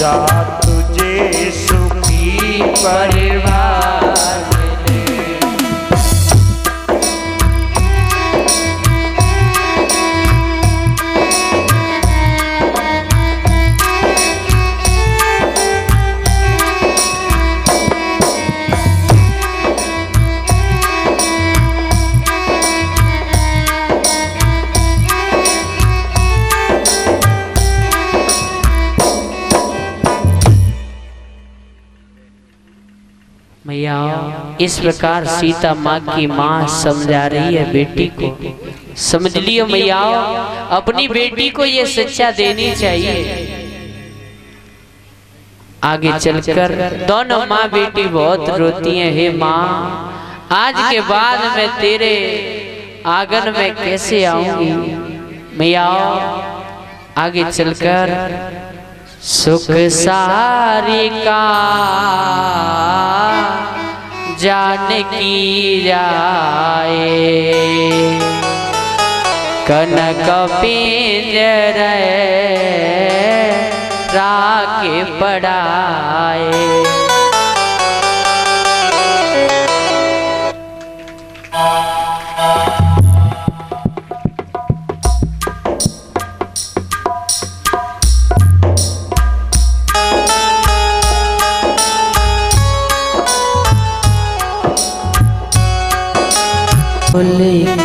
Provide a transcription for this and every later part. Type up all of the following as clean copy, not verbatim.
जा तुझे सुखी परिवार मिले। मैया इस प्रकार सीता माँ की माँ समझा रही है बेटी को। समझ लियो मैया, अपनी बेटी को ये शिक्षा देनी चाहिए। आगे चलकर दोनों माँ बेटी बहुत रोती हैं। हे माँ, आज के बाद मैं तेरे आंगन में कैसे आऊंगी। मैया आगे चलकर सुख सारी का जानकी जाए, कनक पिंजर राखे पड़ाए।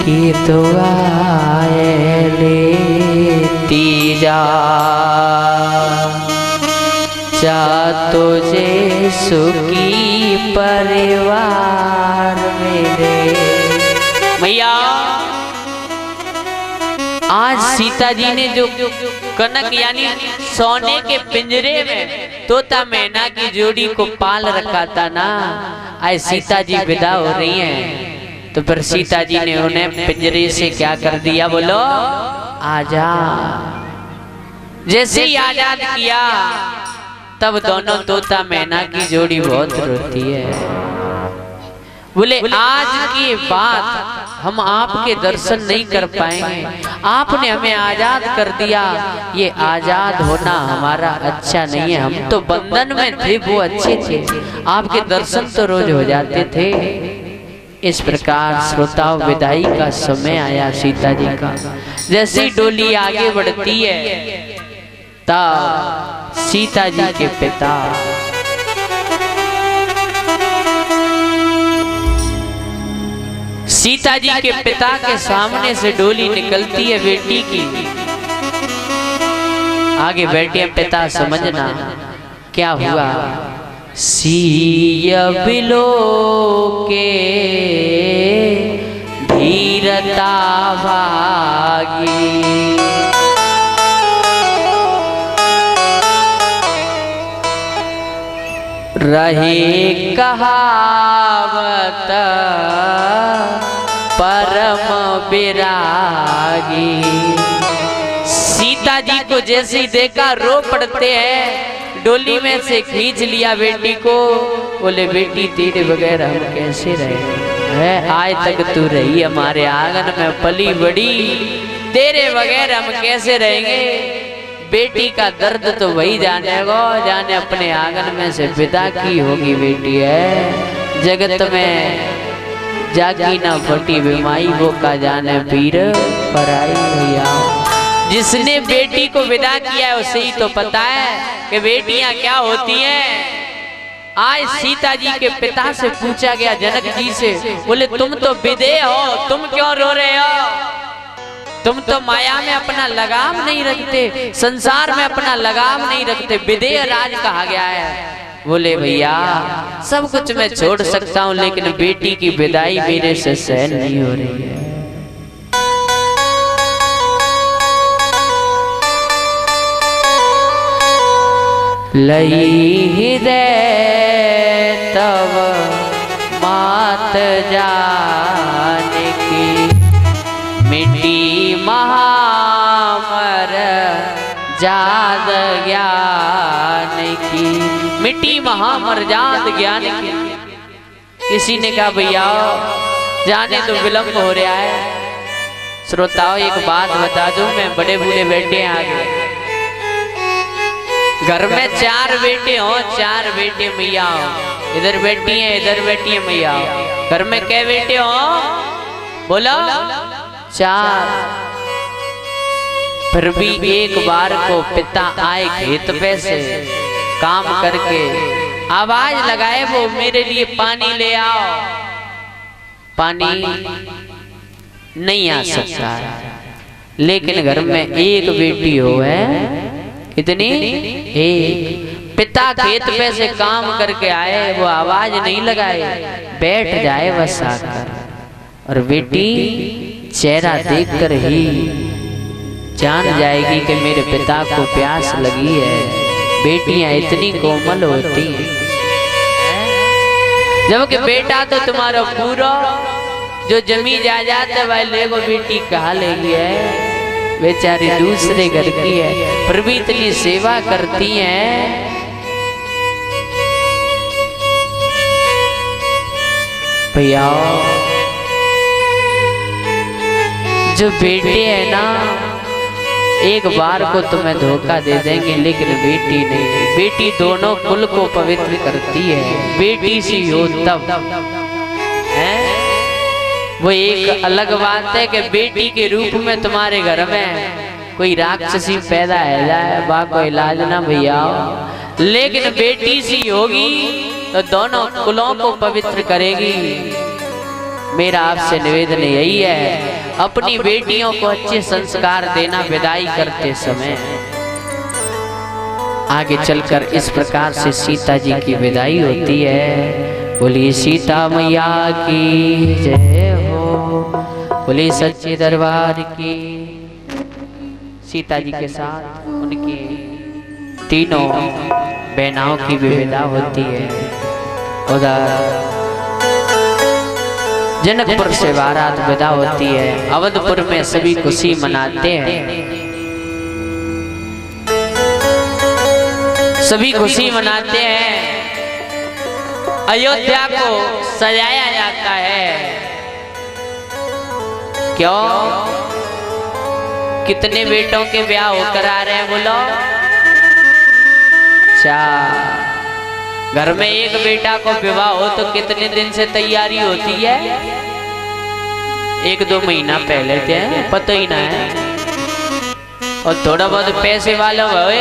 की दुआएं लेती जा तुझे सुखी परिवार मिले। मैया आज सीता जी ने जो कनक यानी सोने के पिंजरे में तोता मैना की जोड़ी को पाल रखा था ना, आज सीता जी विदा हो रही हैं तो फिर सीता जी ने उन्हें पिंजरे से क्या कर दिया, बोलो आजाद। जैसे ही आजाद किया तब दोनों तोता मैना की जोड़ी बहुत रोती है। बोले आज की बात हम आपके दर्शन नहीं कर पाएंगे, आपने हमें आजाद कर दिया, ये आजाद होना हमारा अच्छा नहीं है। हम तो बंधन में थे, वो अच्छे थे, आपके दर्शन तो रोज हो जाते थे। इस प्रकार श्रोताओं विदाई का समय आया सीता जी का। जैसे डोली आगे बढ़ती है तब सीता जी के पिता के सामने से डोली निकलती है बेटी की। आगे बैठे पिता, समझना क्या हुआ। सीय बिलो के धीरता भागी, रहे कहावत परम विरागी। सीता जी को जैसे ही देखा रो पड़ते हैं, डोली में से खींच लिया बेटी को। बोले बेटी तेरे बगैर हम कैसे रहे, आज तक तू रही हमारे आंगन में पली बड़ी, तेरे बगैर हम कैसे रहेंगे। बेटी का दर्द तो वही जानेगा जाने अपने आंगन में से विदा की होगी बेटी है। जगत में जागी ना फटी बीमाई, वो का जाने पीर पराई भैया। जिसने बेटी को विदा किया है उसे ही तो पता है कि बेटियां क्या होती हैं। आज सीता जी के पिता से पूछा गया, जनक जी से, बोले तुम तो विदेह हो, तुम क्यों रो रहे हो। तुम तो माया में अपना लगाम नहीं रखते, संसार में अपना लगाम नहीं रखते, विदेह राज कहा गया है। बोले भैया सब कुछ मैं छोड़ सकता हूँ, लेकिन बेटी की विदाई मेरे से सहन नहीं हो रही है। लई हृदय तब मात जाने की, मिट्टी महामर जात ज्ञान की। मिट्टी महामर जात ज्ञान की। किसी ने कहा भैया जाने तो विलंब हो रहा है। श्रोताओं एक बात बता दूं, मैं बड़े बूढ़े बैठे हैं आगे, घर में 4 बेटे हो, 4 बेटे मैया हो, इधर बेटी है इधर बेटी है मैया हो। घर में क्या बेटे हो बोलो 4। फिर भी एक बार को पिता आए खेत पे से काम करके आवाज लगाए वो मेरे लिए पानी ले आओ। पानी नहीं आ सकता है, लेकिन घर में एक बेटी हो है कितनी एक। पिता खेत पे से काम करके आए वो आवाज नहीं लगाए, बैठ जाए बस आकर, और बेटी चेहरा देखकर ही जान जाएगी कि मेरे पिता को प्यास लगी है। बेटियां इतनी कोमल होती हैं, जबकि बेटा तो तुम्हारा पूरा जो जमी जायदाद है वाले को बेटी कहा ले है, बेचारी दूसरे घर की है, फिर भी इतनी सेवा करती हैं। भैया जो बेटे है ना एक बार को तुम्हें धोखा दे देंगे, लेकिन बेटी नहीं। बेटी दोनों कुल को पवित्र करती है, बेटी सी हो तब है। वो एक अलग बात है कि बेटी के रूप में तुम्हारे घर में कोई राक्षसी पैदा है जाए, बा कोई इलाज ना भैया, लेकिन बेटी सी होगी तो दोनों कुलों को पवित्र करेगी। मेरा आपसे निवेदन यही है, अपनी बेटियों को अच्छे संस्कार देना विदाई करते समय। आगे चलकर इस प्रकार से सीता जी की विदाई होती है। बोली सीता मैया की जय हो, बोली सच्चे दरबार की। सीता जी के साथ उनकी तीनों बहनाओं की भी विदा होती है। उधर जनकपुर से बारात विदा होती है, अवधपुर में सभी खुशी मनाते हैं, सभी खुशी मनाते हैं। अयोध्या को सजाया जाता है। क्यों? कितने बेटों के ब्याह होकर आ रहे हैं बोलो 4। घर में एक बेटा को विवाह हो तो कितने दिन से तैयारी होती है? 1-2 महीना पहले थे, पता ही ना है। और थोड़ा बहुत पैसे वाला हुए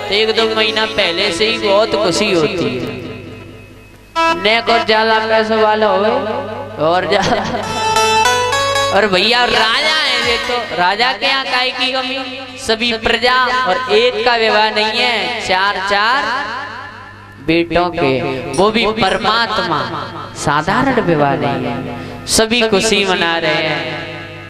तो 1-2 महीना पहले से ही बहुत खुशी होती है। नेक और ज्यादा पैसे वाला हो और ज्यादा। और भैया राजा है, देखो राजा के यहाँ काय की कमी, सभी प्रजा, और एक का विवाह नहीं है, 4-4 बेटों के, वो भी परमात्मा, साधारण विवाह नहीं है। सभी खुशी मना रहे हैं।